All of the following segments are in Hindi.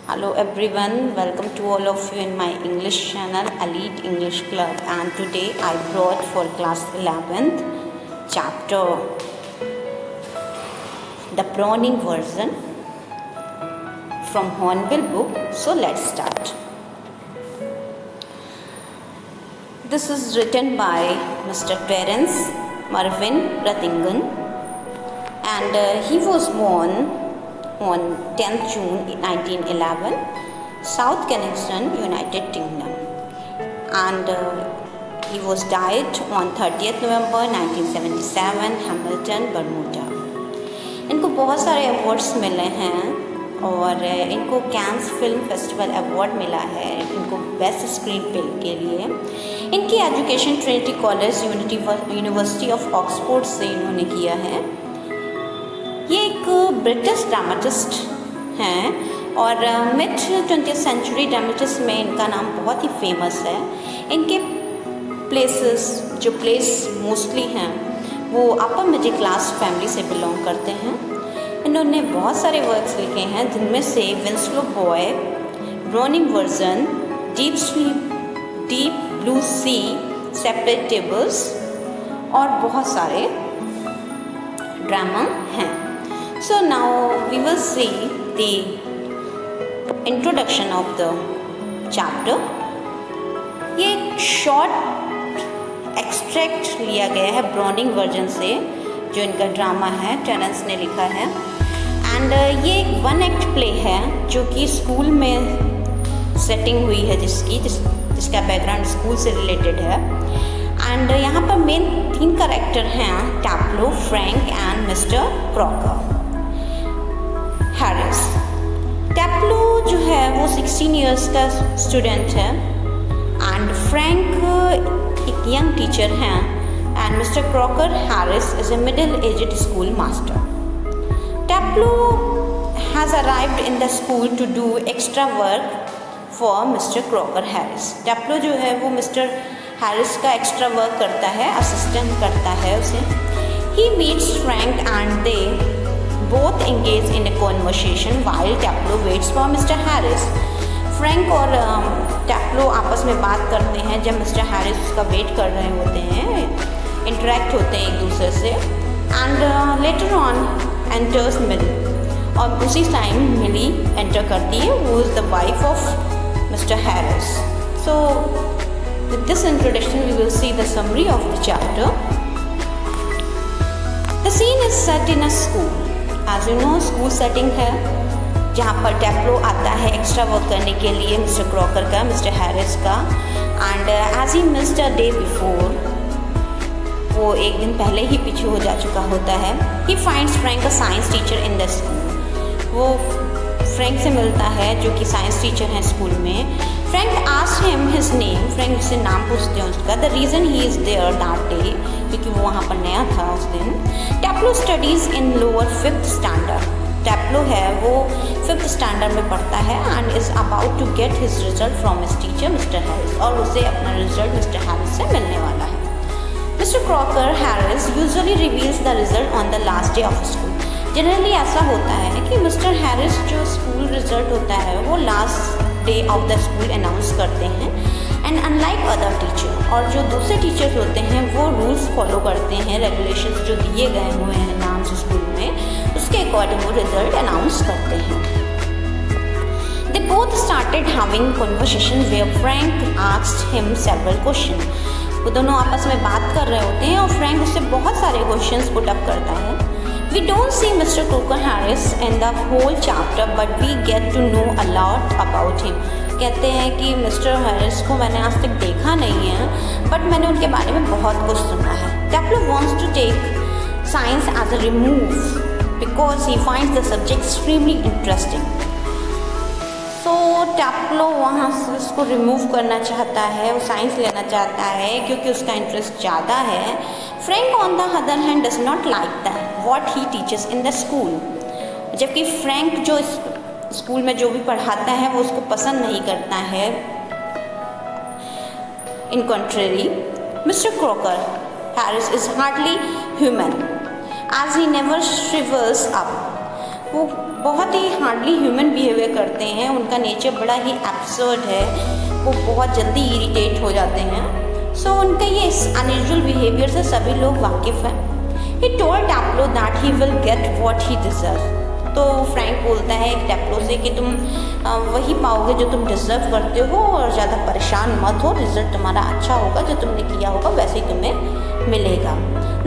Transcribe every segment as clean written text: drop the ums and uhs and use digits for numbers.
Hello everyone, welcome to all of you in my English channel Elite English Club, and today I brought for class 11th chapter the Browning version from Hornbill book. So let's start. This is written by Mr. Terence Marvin Rathingan, and he was born on 10th June 1911, South Kensington, United Kingdom, and he was died on 30th November 1977, Hamilton, Bermuda. इनको बहुत सारे अवार्ड्स मिले हैं और इनको कैंस फिल्म फेस्टिवल अवार्ड मिला है इनको बेस्ट स्क्रीन प्ले के लिए। इनकी education Trinity college university of Oxford से इन्होंने किया है। ये एक ब्रिटिश ड्रामेटिस्ट हैं और मिड 20th सेंचुरी ड्रामेटिस्ट में इनका नाम बहुत ही फेमस है। इनके जो प्लेस मोस्टली हैं वो अपर मिडिल क्लास फैमिली से बिलोंग करते हैं। इन्होंने बहुत सारे वर्क्स लिखे हैं जिनमें से Winslow boy, Browning version, deep blue sea, separate tables और बहुत सारे ड्रामा हैं। So now we will see the introduction of the chapter. ये एक शॉर्ट एक्सट्रैक्ट लिया गया है ब्राउनिंग वर्जन से, जो इनका ड्रामा है, टेरेंस ने लिखा है। एंड ये एक वन एक्ट प्ले है जो कि स्कूल में सेटिंग हुई है, जिसका बैकग्राउंड स्कूल से रिलेटेड है। एंड यहाँ पर मेन 3 कैरेक्टर हैं, Taplow, Frank and mister Crocker Harris. Taplow जो है वो 16 इयर्स का स्टूडेंट है एंड फ्रैंक एक यंग टीचर हैं and mister Crocker Harris is a middle aged school master. Taplow has arrived in the school to do extra work for mister Crocker Harris. Taplow जो है वो मिस्टर हैरिस का एक्स्ट्रा वर्क करता है, असिस्टेंट करता है उसे। He meets Frank and they both engage in a conversation while Taplo waits for Mr. Harris. Frank और टैप्लो आपस में बात करते हैं जब मिस्टर हैरिस उसका वेट कर रहे होते हैं, इंटरेक्ट होते हैं एक दूसरे से। And later on enters Millie, और उसी टाइम मिली एंटर करती है, वो is the wife of Mr Harris. So with this introduction we will see the summary of the chapter. The scene is set in a school. As you know school setting है जहाँ पर टैप्लो आता है एक्स्ट्रा वर्क करने के लिए मिस्टर क्रॉकर का, मिस्टर हैरिस का। And as he missed a day before, वो एक दिन पहले ही पीछे हो जा चुका होता है। He finds Frank a science teacher in the school. वो फ्रैंक से मिलता है जो कि साइंस टीचर हैं स्कूल में। Frank asked him his name. Frank उससे नाम पूछते हैं उसका। The reason he is there that day, क्योंकि वो वहाँ पर नया था उस दिन। Taplow studies in lower 5th standard. Taplow है वो 5th स्टैंडर्ड में पढ़ता है and is about to get his result from his teacher mister Harris, और उसे अपना रिजल्ट मिस्टर हैरिस से मिलने वाला है। Mister Crocker Harris usually reveals the result on the last day of school. Generally ऐसा होता है कि मिस्टर हैरिस जो स्कूल रिजल्ट होता है वो last day of the school announce करते हैं। एंड अनलाइक अदर टीचर, और जो दूसरे टीचर्स होते हैं वो रूल्स फॉलो करते हैं, रेगुलेशंस जो दिए गए हुए हैं नाम से स्कूल में, उसके अकॉर्डिंग वो रिजल्ट अनाउंस करते हैं। They both started having conversation where Frank asked him several question. वो दोनों आपस में बात कर रहे होते हैं और फ्रैंक उससे बहुत सारे क्वेश्चंस पुट अप करता है। We don't see Mr. Croker Harris in the whole chapter, but we get to know a lot about him. कहते हैं कि मिस्टर हैरिस को मैंने आज तक देखा नहीं है, बट मैंने उनके बारे में बहुत कुछ सुना है। टैप्लो wants to take science as a remove because he finds the subject extremely interesting. तो टैप्लो वहाँ से उसको रिमूव करना चाहता है, वो साइंस लेना चाहता है क्योंकि उसका इंटरेस्ट ज़्यादा है। Frank on the other hand does not like that what he teachers in the school. जबकि फ्रैंक जो स्कूल में जो भी पढ़ाता है वो उसको पसंद नहीं करता है। In contrary mister Crocker Harris is hardly human as he never shrivels up. वो बहुत ही हार्डली ह्यूमन बिहेवियर करते हैं, उनका नेचर बड़ा ही एब्सर्ड है, वो बहुत जल्दी इरिटेट हो जाते हैं। सो उनका ये अनयूजुअल बिहेवियर से सभी लोग वाकिफ़ हैं। He told Taplow that he will get what he deserve. तो फ्रैंक बोलता है टैप्लो से कि तुम वही पाओगे जो तुम डिज़र्व करते हो, और ज़्यादा परेशान मत हो, रिजल्ट तुम्हारा अच्छा होगा, जो तुमने किया होगा वैसे ही तुम्हें मिलेगा।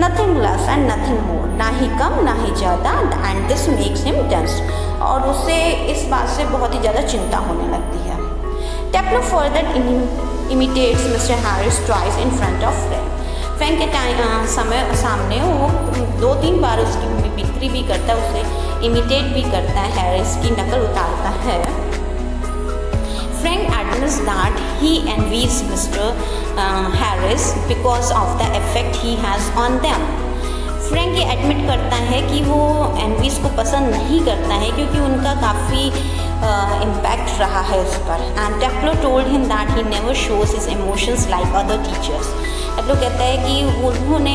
Nothing less and nothing more, ना ही कम ना ही ज़्यादा, and this makes him tense. और उसे इस बात से बहुत ही ज़्यादा चिंता होने लगती है। Taplow further imitates mister Harris twice in front of Frank. Frank के सामने वो 2-3 बार उसकी बिक्री भी करता है, उसे इमिटेट भी करता है, हैरिस की नकल उतारता है। Frank admits that he envies Mr. Harris because of the effect he has on them. Frank ये एडमिट करता है कि वो एनवीस को पसंद नहीं करता है क्योंकि उनका काफ़ी इम्पैक्ट रहा है उस पर। And Taplow told him that he never shows his emotions like other teachers. Taplow कहता है कि उन्होंने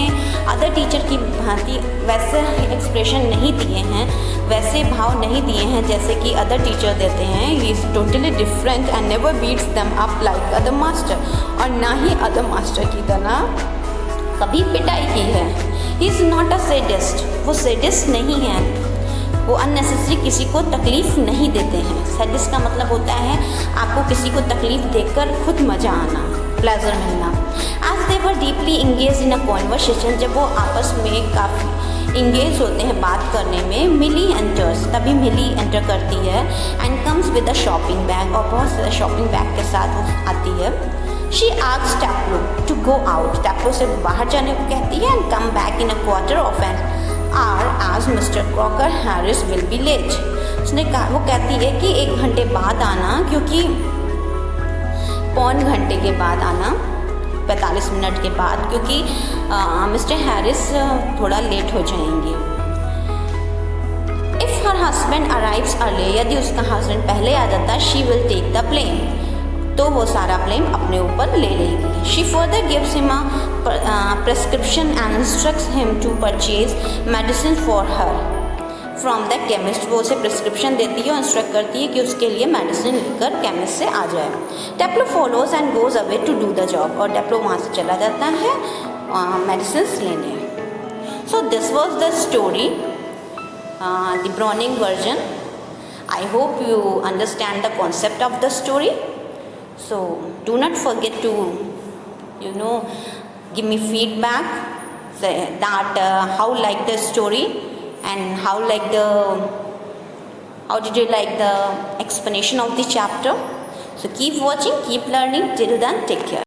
अदर टीचर की भांति वैसे एक्सप्रेशन नहीं दिए हैं, वैसे भाव नहीं दिए हैं जैसे कि अदर टीचर देते हैं। He is totally different and never beats them up like other master, और ना ही अदर मास्टर की तरह कभी पिटाई की है। He is not a sadist, वो सैडिस्ट नहीं है, वो अननेसेसरी किसी को तकलीफ़ नहीं देते हैं। सैडिस्ट का मतलब होता है आपको किसी को तकलीफ़ देकर खुद मज़ा आना, प्लेजर मिलना। आज they were deeply engage in a conversation, जब वो आपस में काफ़ी इंगेज होते हैं बात करने में, मिली एंटर्स, तभी मिली एंटर करती है and comes with a shopping bag, और बहुत सारा शॉपिंग बैग के साथ वो आती है। She asks Taplow to go out, Taplow से बाहर जाने को कहती है, and come back in a quarter of an hour as Mr. Crocker Harris will be late. उसने कहा, वो कहती है कि 1 घंटे बाद आना, क्योंकि 1.25 घंटे के बाद आना, 45 मिनट के बाद, क्योंकि मिस्टर हैरिस थोड़ा लेट हो जाएंगे। If her husband arrives early, यदि उसका हस्बैंड पहले आ जाता, she will take the blame, तो वो सारा ब्लेम अपने ऊपर ले लेगी। She further gives him a prescription and instructs him to purchase medicine for her from the chemist. वो उसे प्रिस्क्रिप्शन देती है और इंस्ट्रक्ट करती है कि उसके लिए मेडिसिन लेकर केमिस्ट से आ जाए। Taplow follows and goes away to do the job, और टैप्लो वहाँ से चला जाता है मेडिसिन लेने। So this was the story, the Browning version. I hope you understand the concept of the story. So do not forget to give me feedback that how like the story and how did you like the explanation of the chapter. So keep watching, keep learning. Till then, take care.